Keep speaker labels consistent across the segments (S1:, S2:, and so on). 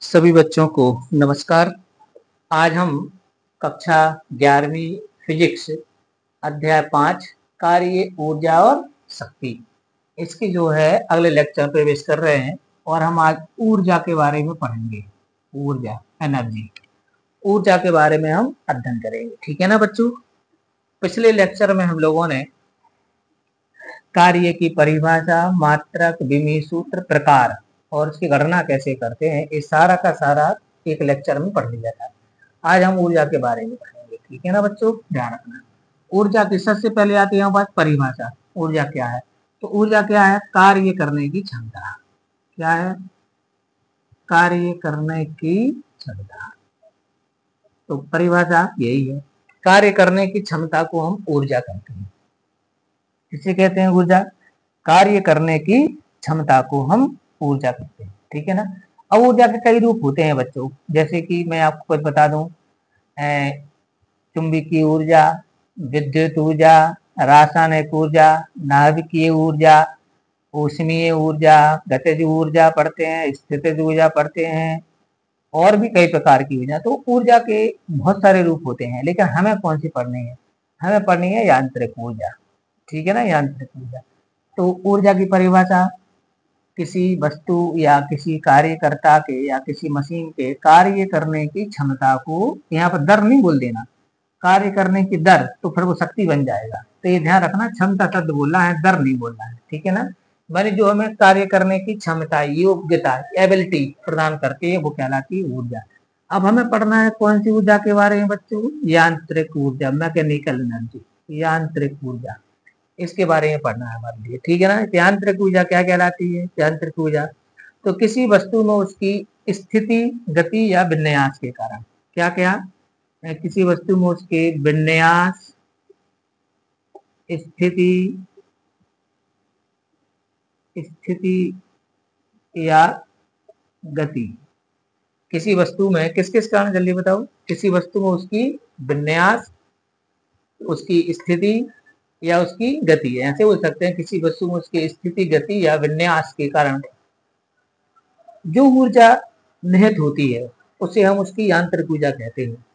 S1: सभी बच्चों को नमस्कार। आज हम कक्षा 11वीं फिजिक्स अध्याय 5 कार्य ऊर्जा और शक्ति इसकी जो है अगले लेक्चर में प्रवेश कर रहे हैं और हम आज ऊर्जा के बारे में पढ़ेंगे। ऊर्जा एनर्जी ऊर्जा के बारे में हम अध्ययन करेंगे। ठीक है ना बच्चों। पिछले लेक्चर में हम लोगों ने कार्य की परिभाषा, मात्रक, विमीय सूत्र, प्रकार और उसकी गणना कैसे करते हैं, इस सारा का सारा एक लेक्चर में पढ़ लिया था। आज हम ऊर्जा के बारे में पढ़ेंगे। ठीक है ना बच्चों, ध्यान रखना। ऊर्जा की सबसे पहले आती है बात परिभाषा। ऊर्जा क्या है? तो ऊर्जा क्या है? कार्य करने की क्षमता। क्या है? कार्य करने की क्षमता। तो परिभाषा यही है, कार्य करने की क्षमता को हम ऊर्जा कहते हैं। किसे कहते हैं? ऊर्जा। कार्य करने की क्षमता को हम ऊर्जा कहते हैं। ठीक है ना। अब ऊर्जा के कई रूप होते हैं बच्चों, जैसे कि मैं आपको कुछ बता दूं, चुंबकीय ऊर्जा, विद्युत ऊर्जा, रासायनिक ऊर्जा, नाभिकीय ऊर्जा, ऊष्मीय ऊर्जा, गतिज ऊर्जा पढ़ते हैं, स्थितिज ऊर्जा पढ़ते हैं और भी कई प्रकार की ऊर्जा। तो ऊर्जा के बहुत सारे रूप होते हैं, लेकिन हमें कौन सी पढ़नी है? हमें पढ़नी है यांत्रिक ऊर्जा। ठीक है ना, यांत्रिक ऊर्जा। तो ऊर्जा की परिभाषा किसी वस्तु या किसी कार्यकर्ता के या किसी मशीन के कार्य करने की क्षमता को, यहाँ पर दर नहीं बोल देना, कार्य करने की दर, तो फिर वो शक्ति बन जाएगा। तो ये ध्यान रखना, क्षमता शब्द बोलना है, दर नहीं बोलना है। ठीक है ना। मैंने जो हमें कार्य करने की क्षमता, योग्यता, एबिलिटी प्रदान करती है, वो कहलाती है ऊर्जा। अब हमें पढ़ना है कौन सी ऊर्जा के बारे में बच्चों? यांत्रिक ऊर्जा, मैकेनिकल एनर्जी, यांत्रिक ऊर्जा, इसके बारे में पढ़ना है हमारे लिए। ठीक है ना। यांत्रिक ऊर्जा क्या कहलाती है? यांत्रिक ऊर्जा तो किसी वस्तु में उसकी स्थिति, गति या विन्यास के कारण, क्या क्या, किसी वस्तु में उसके विन्यास, स्थिति या गति, किसी वस्तु में किस किस कारण, जल्दी बताओ। किसी वस्तु में उसकी विन्यास, उसकी स्थिति या उसकी गति, ऐसे बोल सकते हैं। किसी वस्तु में उसकी स्थिति, गति या विन्यास के कारण जो ऊर्जा निहित होती है, उसे हम उसकी यांत्रिक ऊर्जा कहते हैं।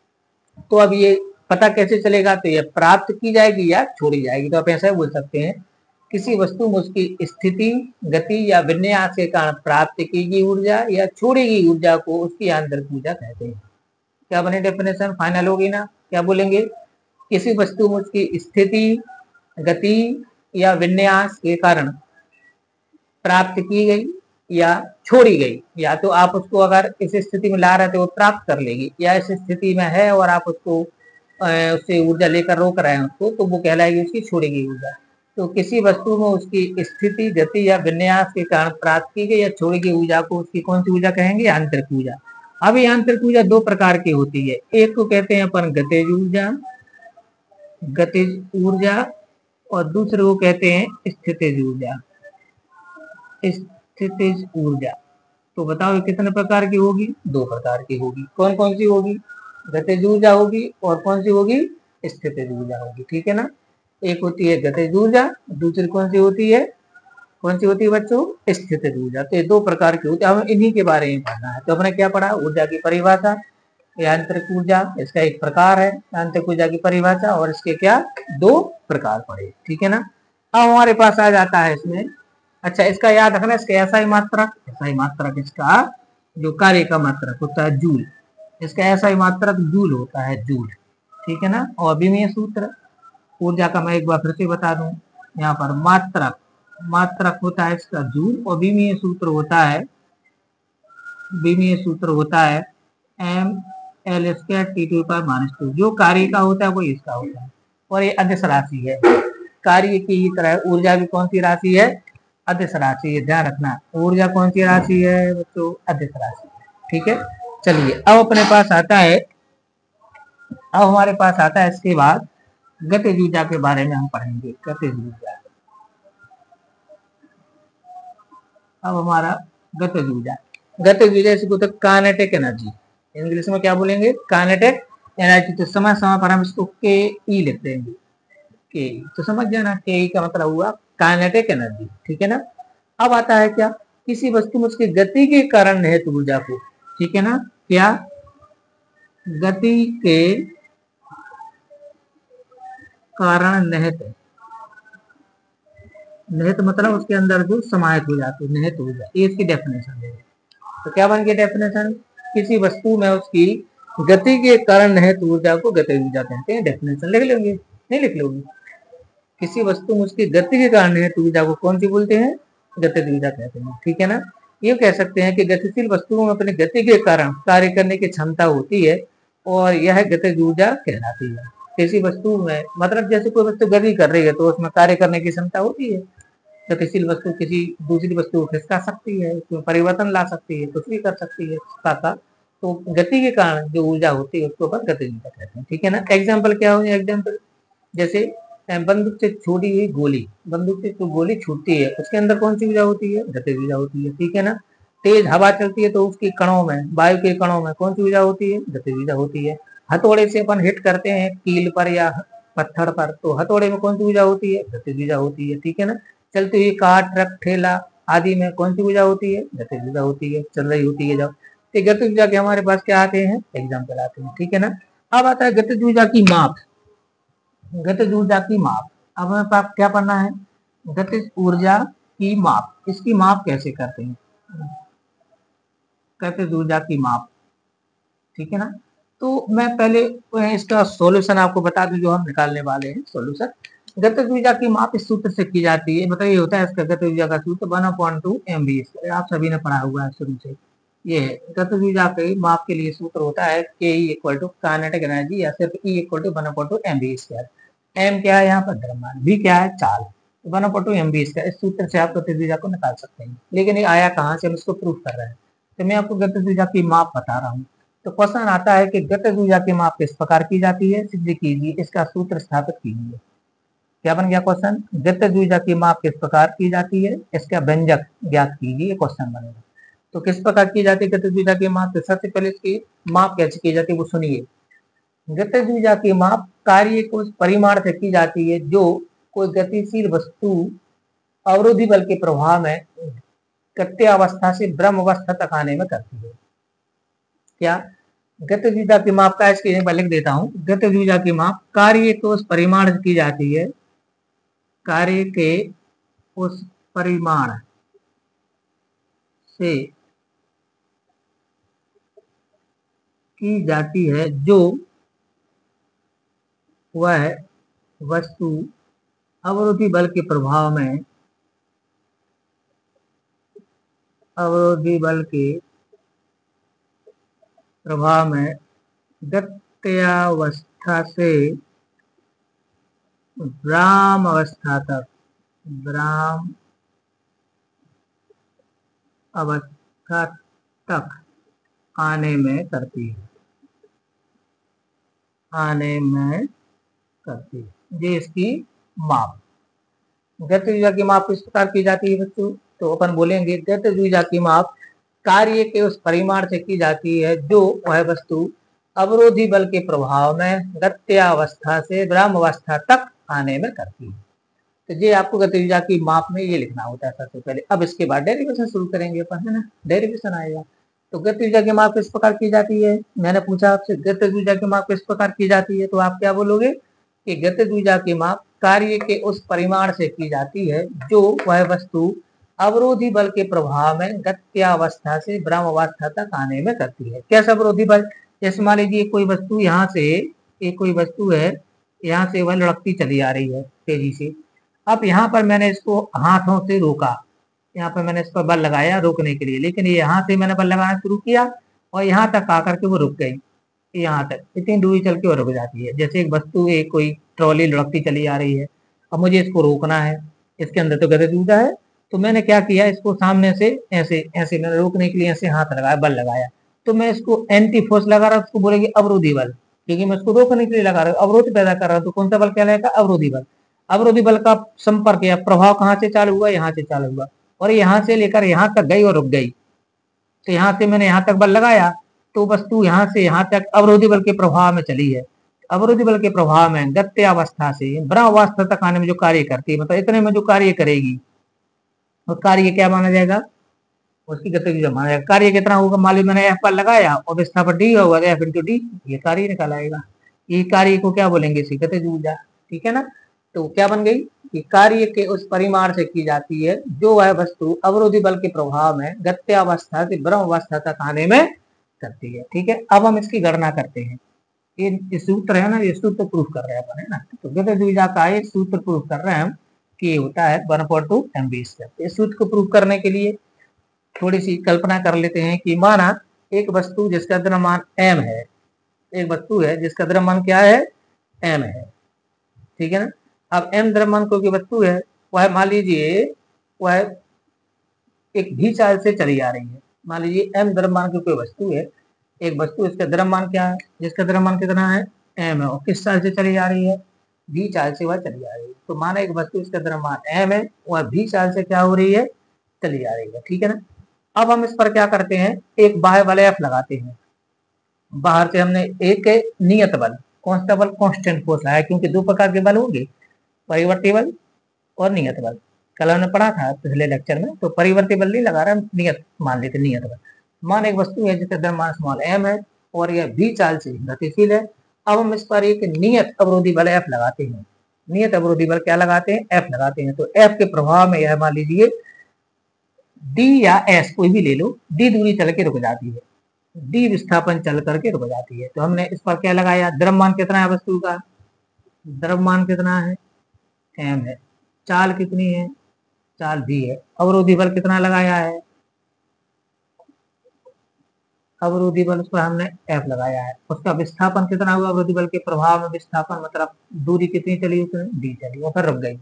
S1: तो अब ये पता कैसे चलेगा? तो ये प्राप्त की जाएगी या छोड़ी जाएगी। तो आप ऐसा बोल सकते हैं, किसी वस्तु में उसकी स्थिति, गति या विन्यास के कारण प्राप्त की गई ऊर्जा या छोड़ी गई ऊर्जा को उसकी आंतरिक ऊर्जा कहते हैं। क्या बने डेफिनेशन? फाइनल होगी ना? क्या बोलेंगे? किसी वस्तु में उसकी स्थिति, गति या विन्यास के कारण प्राप्त की गई या छोड़ी गई, या तो आप उसको अगर इस स्थिति में ला रहे थे वो प्राप्त कर लेगी, या इस स्थिति में है और आप उसको उससे ऊर्जा लेकर रोक रहे हैं उसको, तो वो कहलाएगी उसकी छोड़ी गई ऊर्जा। तो किसी वस्तु में उसकी स्थिति, गति या विन्यास के कारण प्राप्त की गई या छोड़ी गई ऊर्जा को उसकी कौन सी ऊर्जा कहेंगे? आंतरिक ऊर्जा। अब ये आंतरिक ऊर्जा दो प्रकार की होती है। एक को कहते हैं अपन गतिज ऊर्जा, गतिज ऊर्जा, और दूसरे को कहते हैं स्थितिज ऊर्जा, स्थितिज ऊर्जा। तो बताओ कितने प्रकार की होगी? दो प्रकार की होगी। कौन कौन सी होगी? गतिज ऊर्जा होगी और कौन सी होगी? स्थितिज ऊर्जा होगी। ठीक है ना। एक होती है गतिज ऊर्जा, दूसरी कौन सी होती है? कौन सी होती है बच्चों? स्थितिज ऊर्जा। तो ये दो प्रकार की होती है, हमें इन्हीं के बारे में पढ़ना है। तो हमने क्या पढ़ा? ऊर्जा की परिभाषा, यांत्रिक ऊर्जा इसका एक प्रकार है, यांत्रिक ऊर्जा की परिभाषा, और इसके क्या दो प्रकार पढ़े। ठीक है ना। अब हमारे पास आ जाता है इसमें, अच्छा इसका याद रखना, इसका SI मात्रक, SI मात्रक इसका जो कार्य का मात्रक होता है जूल, इसका SI मात्रक जूल होता है, जूल। ठीक है ना। और विमीय सूत्र ऊर्जा का मैं एक बार फिर से बता दूं, यहाँ पर मात्रक, मात्रक होता है इसका जूल, और विमीय सूत्र होता है, विमीय सूत्र होता है mL² T⁻²। जो कार्य का होता है वो इसका होता है, और ये अदिश राशि है। कार्य की तरह ऊर्जा भी कौन सी राशि है? अदिश राशि है। ध्यान रखना, ऊर्जा कौन सी राशि है बच्चों? अदिश राशि। ठीक है। चलिए अब अपने पास आता है, अब हमारे पास आता है इसके बाद गतिज ऊर्जा के बारे में हम पढ़ेंगे। गतिज ऊर्जा, अब हमारा गतिज ऊर्जा, गतिज ऊर्जा इसको तो काइनेटिक एनर्जी, इंग्लिश में क्या बोलेंगे? Kinetic energy. तो समय समय पर हम इसको के ई लिखते हैं, के, तो समझ जाना के ई का मतलब हुआ काइनेटिक एनर्जी। ठीक है ना। अब आता है क्या? किसी वस्तु में उसकी गति के कारण निहित ऊर्जा को, ठीक है ना। क्या गति के कारण निहित, निहित मतलब उसके अंदर जो समाहित हो जाती है, निहित हो जाती है, इसकी डेफिनेशन है। तो क्या बन गई डेफिनेशन, किसी वस्तु में उसकी गति के कारण निहित ऊर्जा को गतिज ऊर्जा कहते हैं। डेफिनेशन लिख लोगे, नहीं लिख लोगे? किसी वस्तु में उसकी गति के कारण निहित ऊर्जा को कौन सी बोलते हैं, गतिज ऊर्जा कहते हैं। ठीक है ना। ये कह सकते हैं कि गतिशील वस्तुओं में अपनी गति के कारण कार्य करने की क्षमता होती है और यह गतिज ऊर्जा कहलाती है। किसी वस्तु में मतलब जैसे कोई वस्तु गति कर रही है तो उसमें कार्य करने की क्षमता होती है। गतिशील वस्तु किसी दूसरी वस्तु को खिसका सकती है, उसमें परिवर्तन ला सकती है, कुछ भी कर सकती है का। तो गति के कारण जो ऊर्जा होती है उसको अपन गतिज ऊर्जा कहते हैं। ठीक है ना। एग्जाम्पल क्या हो, एग्जाम्पल जैसे बंदूक से छोड़ी हुई गोली, बंदूक से जो गोली छूटती है उसके अंदर कौन सी ऊर्जा होती है, गतिज ऊर्जा होती है। ठीक है ना। तेज हवा चलती है तो उसके कणों में, वायु के कणों में कौन सी ऊर्जा होती है, गतिज ऊर्जा होती है। हथौड़े से अपन हिट करते हैं कील पर या पत्थर पर तो हथौड़े में कौन सी ऊर्जा होती है, गतिज ऊर्जा होती है। ठीक है ना। चलती हुई कार, ट्रक, ठेला आदि में कौन सी ऊर्जा होती है, गतिज ऊर्जा होती है, चल रही होती है जब। तो गतिज ऊर्जा के हमारे पास क्या आते हैं, एग्जाम्पल आते हैं। ठीक है ना। अब आता है गतिज ऊर्जा की माप। गतिज ऊर्जा की माप, अब हमें पास क्या पढ़ना है, गतिज ऊर्जा की माप। इसकी माप कैसे करते हैं, गतिज ऊर्जा की माप। ठीक है ना। तो मैं पहले इसका सॉल्यूशन आपको बता दूं जो हम निकालने वाले हैं सॉल्यूशन। गतिज ऊर्जा की माप इस सूत्र से की जाती है, मतलब ये होता है इसका गतिज ऊर्जा का सूत्र 1/2 mv²। आप सभी ने पढ़ा हुआ है शुरू से। ये है गतिज ऊर्जा के माप के लिए सूत्र होता है के इक्वल टू काइनेटिक एनर्जी या सिर्फ ई इक्वल टू 1/2 mv²। एम क्या है यहाँ पर द्रव्यमान, वी क्या है चाल, 1/2 mv²। इस सूत्र से आप गतिज ऊर्जा को निकाल सकते हैं। लेकिन ये आया कहाँ से, हम इसको प्रूफ कर रहे हैं। तो मैं आपको गतिज ऊर्जा की माप बता रहा हूँ। तो क्वेश्चन आता है कि गतिज ऊर्जा की माप किस प्रकार की जाती है, सिद्ध कीजिए, इसका सूत्र स्थापित कीजिए। क्या बन गया क्वेश्चन, गतिज ऊर्जा की माप किस प्रकार की जाती है, इसका व्यंजक ज्ञात कीजिए, क्वेश्चन बनेगा। तो किस प्रकार की जाती है गतिज ऊर्जा की माप, तो सबसे पहले इसकी माप कैसे की जाती है वो सुनिए। गतिज ऊर्जा की माप कार्य को उस परिमाण से की जाती है जो कोई गतिशील वस्तु अवरोधी बल के प्रभाव में गत्यावस्था से ब्रह्म अवस्था तक आने में करती है। क्या गतिज ऊर्जा की माप का, इसके एक बार लिख देता हूं। गतिज ऊर्जा की माप कार्य के उस परिमाण से की जाती है, कार्य के उस परिमाण से की जाती है जो वह वस्तु अवरोधी बल के प्रभाव में, अवरोधी बल के प्रभाव में गत्यावस्था से ब्राह्म अवस्था तक, ब्राह्म अवस्था तक आने में करती है, आने में करती है। ये इसकी माप। गतिज ऊर्जा की माप किस प्रकार की जाती है बच्चों, तो अपन बोलेंगे गतिज ऊर्जा की माप कार्य के उस परिमाण से की जाती है जो वह वस्तु अवरोधी बल के प्रभाव में गत्यावस्था से ब्रह्म अवस्था तक आने में करती है। तो ये आपको गतिज ऊर्जा की माप में ये लिखना होता है सबसे पहले। अब इसके बाद डेरिवेशन शुरू करेंगे अपन, है ना, डेरिवेशन आएगा। तो गतिज ऊर्जा की माप किस प्रकार की जाती है, मैंने पूछा आपसे गतिज ऊर्जा की माप किस प्रकार की जाती है, तो आप क्या बोलोगे कि गतिज ऊर्जा की माप कार्य के उस परिमाण से की जाती है जो वह वस्तु अवरोधी बल के प्रभाव में गत्यावस्था से ब्रह्म अवस्था तक आने में करती है। कैसा अवरोधी बल, जैसे मान लीजिए कोई वस्तु यहाँ से, एक कोई वस्तु है यहाँ से वह लुढ़कती चली आ रही है तेजी से। अब यहाँ पर मैंने इसको हाथों से रोका, यहाँ पर मैंने इस पर बल लगाया रोकने के लिए, लेकिन ये यहाँ से मैंने बल लगाना शुरू किया और यहाँ तक आकर के वो रुक गई, यहाँ तक इतनी दूरी चल के वो रुक जाती है। जैसे एक वस्तु, एक कोई ट्रॉली लुढ़कती चली आ रही है, अब मुझे इसको रोकना है, इसके अंदर तो गतिज ऊर्जा है। तो मैंने क्या किया, इसको सामने से ऐसे ऐसे मैंने रोकने के लिए ऐसे हाथ लगाया, बल लगाया। तो मैं इसको एंटी फोर्स लगा रहा हूँ, उसको बोलेंगे अवरोधी बल, क्योंकि मैं उसको रोकने के लिए लगा रहा हूँ, अवरोध पैदा कर रहा हूँ। तो कौन सा बल कहलाएगा, अवरोधी बल। अवरोधी बल का संपर्क या प्रभाव कहाँ से चालू हुआ, यहाँ से चालू हुआ और यहाँ से लेकर यहाँ तक गई और रुक गई। तो यहाँ से मैंने यहाँ तक बल लगाया तो वस्तु यहाँ से यहाँ तक अवरोधी बल के प्रभाव में चली है। अवरोधी बल के प्रभाव में गत्यावस्था से ब्रह्म अवस्था तक आने में जो कार्य करती है, मतलब इतने में जो कार्य करेगी वो कार्य क्या माना जाएगा, उसकी गति ऊर्जा माना जाएगा। कार्य कितना होगा, मान लो मैंने एफ पर लगाया और विस्थापन डी होगा, एफ इंटू डी, ये कार्य निकल आएगा। ये कार्य को क्या बोलेंगे, इसी गति ऊर्जा। ठीक है ना। तो क्या बन गई कि कार्य के उस परिमाण से की जाती है जो वह वस्तु अवरोधी बल के प्रभाव में गत्यावस्था से ब्रह्म अवस्था तक आने में करती है। ठीक है, अब हम इसकी गणना करते हैं। ये सूत्र है ना, ये सूत्र प्रूफ कर रहे हैं अपन, है ना। तो गति ऊर्जा का ये सूत्र प्रूफ कर रहे हैं हम कि ये होता है 1/2 mv²। इस सूत्र को प्रूफ करने के लिए थोड़ी सी कल्पना कर लेते हैं कि माना एक वस्तु जिसका द्रव्यमान m है, एक वस्तु है जिसका द्रव्यमान क्या है, m है। ठीक है ना। अब m द्रव्यमान कोई वस्तु है, वह मान लीजिए वह एक भी चाल से चली आ रही है। मान लीजिए m द्रव्यमान की कोई वस्तु है, एक वस्तु, इसका द्रव्यमान क्या है, जिसका द्रव्यमान कितना है, m है, और किस चाल से चली आ रही है, भी चाल से वह चली आ रही है। तो माना एक वस्तु, इसका द्रव्यमान m है, वह भी चाल से क्या हो रही है, चली आ रही है। ठीक है ना। अब हम इस पर क्या करते हैं, एक बाह्य बल F लगाते हैं। बाहर से हमने एक नियत बल, कौन सा बल, कांस्टेंट फोर्स लगाया, क्योंकि दो प्रकार के बल होंगे, परिवर्ती बल और नियत बल। कल हमने पढ़ा था पिछले लेक्चर में। तो परिवर्ती बल नहीं लगा रहा, नियत मान लेते, नियत बल। मान एक वस्तु है जिसका द्रव्यमान स्मॉल m है और यह भी चाल से गतिशील है। अब हम इस पर एक नियत अवरोधी बल F लगाते हैं। नियत अवरोधी बल क्या लगाते हैं, F लगाते हैं। तो F के प्रभाव में यह मान लीजिए D या S कोई भी ले लो, D दूरी चल के रुक जाती है, D विस्थापन चल करके रुक जाती है। तो हमने इस पर क्या लगाया, द्रव्यमान कितना है वस्तु का, द्रव्यमान कितना है, m है, चाल कितनी है, चाल भी है, अवरोधी बल कितना लगाया है, अवरोधी बल उस पर हमने F लगाया है। उसका विस्थापन कितना हुआ, अवरोधी बल के प्रभाव में विस्थापन, मतलब दूरी कितनी चली उसमें, D चली और फिर रुक गई।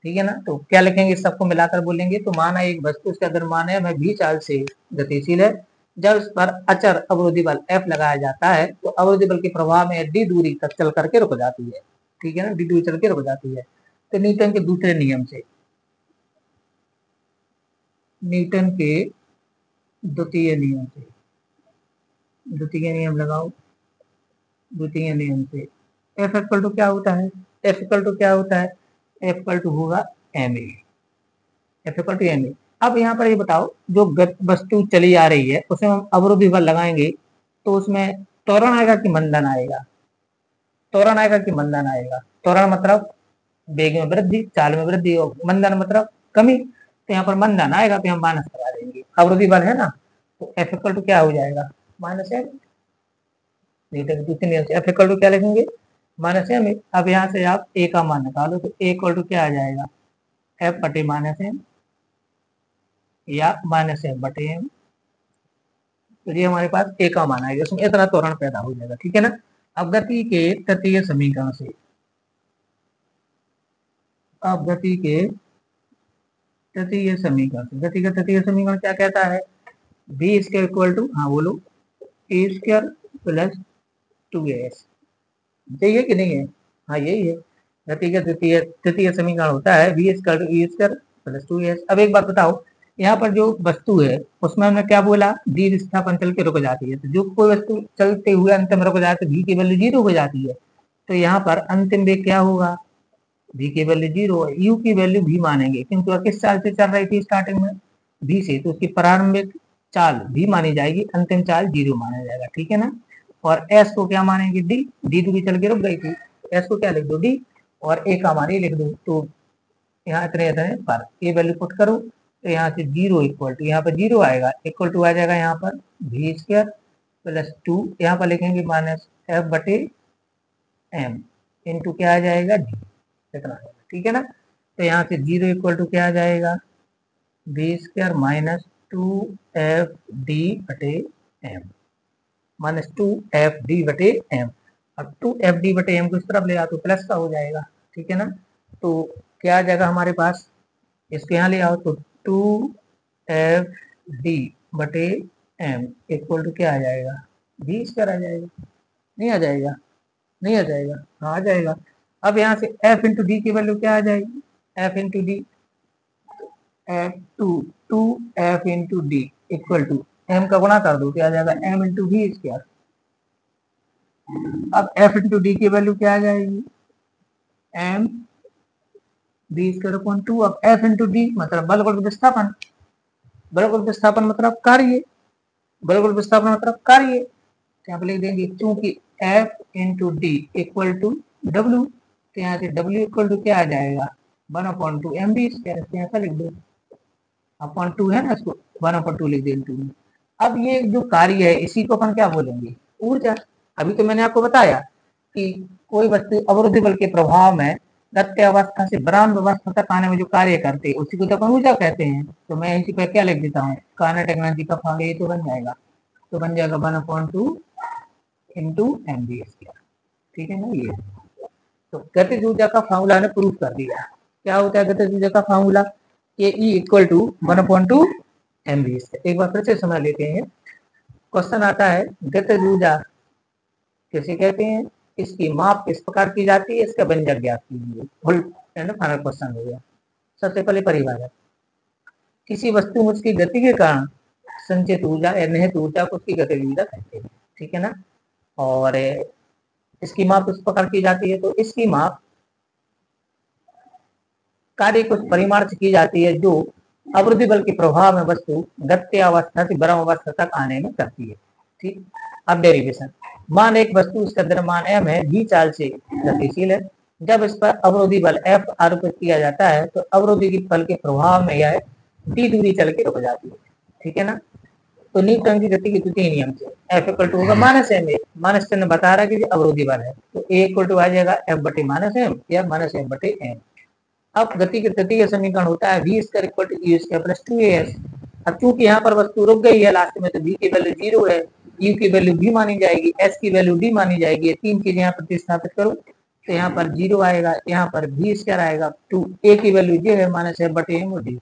S1: ठीक है ना। तो क्या लिखेंगे, सबको मिलाकर बोलेंगे। तो माना एक वस्तु, उसका द्रव्यमान है, वह भी चाल से गतिशील है। जब उस पर अचर अवरोधी बल F लगाया जाता है तो अवरोधी बल के प्रभाव में D दूरी तक चल करके रुक जाती है। ठीक है ना, D दूरी चल के रुक जाती है। तो न्यूटन के दूसरे नियम से, न्यूटन के द्वितीय नियम से, द्वितीय नियम लगाओ, द्वितीय नियम से F इक्वल टू क्या होता है, F इक्वल टू क्या होता है, F इक्वल टू होगा ma, F equal to ma। अब यहाँ पर ये बताओ, जो वस्तु चली आ रही है उसमें हम अवरोधी बल लगाएंगे तो उसमें त्वरण आएगा कि मंदन आएगा, त्वरण आएगा कि मंदन आएगा। त्वरण मतलब वेग में वृद्धि, चाल में वृद्धि, और मंदन मतलब कमी। तो यहाँ पर मंदन आएगा तो हम माइनस करा देंगे, अवरोधी बल है ना। तो F इक्वल टू क्या हो जाएगा, माइनस m। दूसरे नियम से F इक्वल टू क्या लिखेंगे, माइनस m। अब यहाँ से आप a का मान निकालो तो a इक्वल टू क्या आ जाएगा, F बटे माइनस m या माइनस m बटे m। तो ये हमारे पास a का मान आएगा, इसमें इतना त्वरण पैदा हो जाएगा। ठीक है ना। अब गति के तृतीय समीकरण से, अब गति के तृतीय समीकरण से, गति का तृतीय समीकरण क्या कहता है, v स्क्वायर इक्वल टू, हाँ बोलो, a स्क्वायर प्लस 2as। यही है कि नहीं है, हाँ यही है। गति का तृतीय समीकरण होता है v square to e square plus 2as। अब एक बात बताओ, यहाँ पर जो वस्तु है उसमें हमने क्या बोला, डी विस्थापन चल के रुक जाती है। तो जो कोई वस्तु चलते हुए अंतिम रुक जाती है, v की वैल्यू 0 हो जाती है। तो यहाँ पर अंतिम वेग क्या होगा, v की वैल्यू 0 है, u की वैल्यू v मानेंगे क्योंकि वह किस चाल से चल रही थी स्टार्टिंग में, v से। तो उसकी प्रारंभिक चाल v मानी जाएगी, अंतिम चाल 0 माना जाएगा। ठीक है ना। और s को क्या मानेंगे, d, d दूरी चल के रुक गई थी, s को क्या लिख दो, d, और a का मान लिख दो। तो यहाँ इतने इतने पर ये वैल्यू पुट करो तो यहाँ से 0 इक्वल टू, यहाँ पर 0 आएगा, इक्वल टू आ जाएगा यहाँ पर v स्क्वायर प्लस 2, यहाँ पर लिखेंगे माइनस f बटे m इंटू क्या आ जाएगा, d, इतना। ठीक है ना। तो यहाँ से 0 इक्वल टू क्या आ जाएगा, v स्क्वायर माइनस 2fd बटे m, माइनस 2fd बटे m। अब 2fd बटे m को इस तरफ ले आओ तो प्लस का हो जाएगा। ठीक है ना। तो क्या आ जाएगा हमारे पास, इसके यहाँ ले आओ तो 2fd बटे m इक्वल टू क्या आ जाएगा, v स्क्वायर आ जाएगा, नहीं आ जाएगा, नहीं आ जाएगा, हाँ आ जाएगा। अब यहाँ से f इंटू डी की वैल्यू क्या आ जाएगी, f into d, two f into d equal to m का गुणा कर दो क्या आ जाएगा, m इंटू वी स्क्वायर। अब f इंटू डी की वैल्यू क्या आ जाएगी, m बी स्क्वायर अपॉन 2। अब f इंटू डी मतलब बल गुणा विस्थापन, बलगुण विस्थापन मतलब कार्य, बलगुण विस्थापन मतलब कार्य। तो यहाँ पे लिख देंगे क्योंकि F into d equal to डब्ल्यू, तो यहाँ से डब्ल्यू इक्वल टू क्या आ जाएगा 1/2 mv स्क्वायर, ऐसा लिख दो, अपॉन 2 है ना, इसको 1/2 लिख दें 2 में। अब ये जो कार्य है इसी को अपन क्या बोलेंगे, ऊर्जा। अभी तो मैंने आपको बताया कि कोई वस्तु अवरोधी बल के प्रभाव में गत्य अवस्था से विराम अवस्था तक आने में जो कार्य करते हैं उसी को तो अपन ऊर्जा कहते हैं। तो मैं इसी पर क्या लिख देता हूँ, काइनेटिक एनर्जी का फॉर्मूला ये तो बन जाएगा, तो बन जाएगा 1/2 इंटू mv स्क्वायर, ठीक है ना। ये तो गतिज ऊर्जा का फॉर्मूला ने प्रूफ कर दिया। क्या होता है गतिज ऊर्जा का फॉर्मूला, के ई इक्वल टू 1/2 mv। एक बार फिर से समझ लेते हैं। क्वेश्चन आता है गतिज ऊर्जा किसे कहते हैं, इसकी माप किस प्रकार की जाती है, इसका व्यंजक ज्ञात कीजिए। फुल एंड फाइनल क्वेश्चन हो गया। सबसे पहले परिभाषा, किसी वस्तु में उसकी गति के कारण संचित ऊर्जा या निहित ऊर्जा को उसकी गतिज ऊर्जा कहते हैं, ठीक है ना। और इसकी माप इस प्रकार की जाती है, तो इसकी माप कार्य कुछ परिमाण से की जाती है जो अवरोधी बल के प्रभाव में वस्तु गत्य अवस्था से विराम अवस्था तक आने में करती है, ठीक। अब डेरिवेशन, मान एक वस्तु उसका द्रव्यमान m है, v चाल से गतिशील है। जब इस पर अवरोधी बल F आरोपित किया जाता है तो अवरोधी बल के प्रभाव में यह d दूरी चल के रुक जाती है, ठीक है ना। तो न्यूटन की गति के द्वितीय नियम से F इक्वल टू होगा माइनस एम, माइनस चिन्ह बता रहा है कि अवरोधी बल है, तो A इक्वल टू आ जाएगा F बटे माइनस एम या माइनस एम बटे एम। अब गति का समीकरण होता है v square equal to u square plus 2as। अब चूंकि यहाँ पर वस्तु रुक गई है लास्ट में, तो v की वैल्यू 0 है, u की वैल्यू v मानी जाएगी, s की वैल्यू d मानी जाएगी। तीन चीजें यहाँ प्रतिस्थापित करो तो यहाँ पर 0 आएगा, यहाँ पर v स्क्वायर आएगा, 2 a की वैल्यू जो है माइनस f बटे एम डी।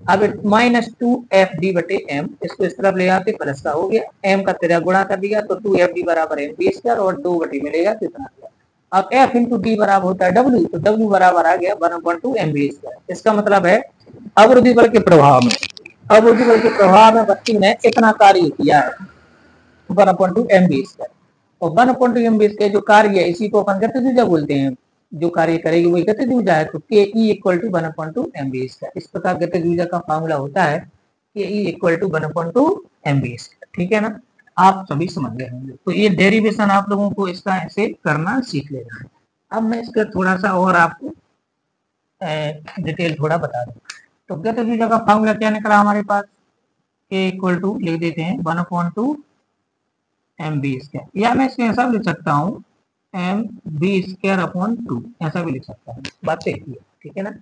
S1: अब माइनस 2fd बटे एम, इसको इस तरफ ले आते प्लस का हो गया, m का तेरा गुणा कर दिया तो 2fd बराबर एम बी स्क्वायर और 2 बटे मिलेगा कितना। अब F इंटू डी बराबर होता है W, तो W बराबर आ गया 1/2 mv स्क्वायर। इसका मतलब है अवरोधी बल के प्रभाव में, अवरोधी बल के प्रभाव में वस्तु ने इतना कार्य किया है 1/2 mv स्क्वायर। और 1/2 mv स्क्वायर जो कार्य है इसी को अपन गतिज ऊर्जा बोलते हैं, जो कार्य करेगी वही गतिज ऊर्जा है। तो K E equal to 1/2 mv square, इस प्रकार गतिज ऊर्जा का फॉर्मूला होता है K E equal to 1/2 mv square, ठीक है ना। आप सभी समझ गए होंगे, तो ये डेरिवेशन आप लोगों को इसका ऐसे करना सीख लेना है। अब मैं इसका थोड़ा सा और आपको डिटेल थोड़ा बता दूं। तो गतिज ऊर्जा का फॉर्मूला क्या निकला हमारे पास, के इक्वल टू लिख देते हैं 1/2 mv स्क्वायर, या मैं इसको ऐसा भी लिख सकता हूँ mv स्क्वायर अपॉन 2, ऐसा भी लिख सकता हूँ, बात सही है, ठीक है ना।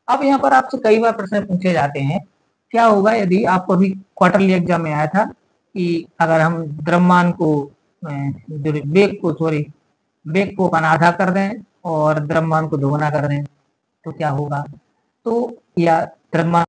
S1: अब यहाँ पर आपसे कई बार प्रश्न पूछे जाते हैं, क्या होगा यदि आपको अभी क्वार्टरली एग्जाम में आया था कि अगर हम द्रव्यमान को वेग को अपन आधा कर दें और द्रव्यमान को दोगुना कर दें तो क्या होगा, तो या द्रव्यमान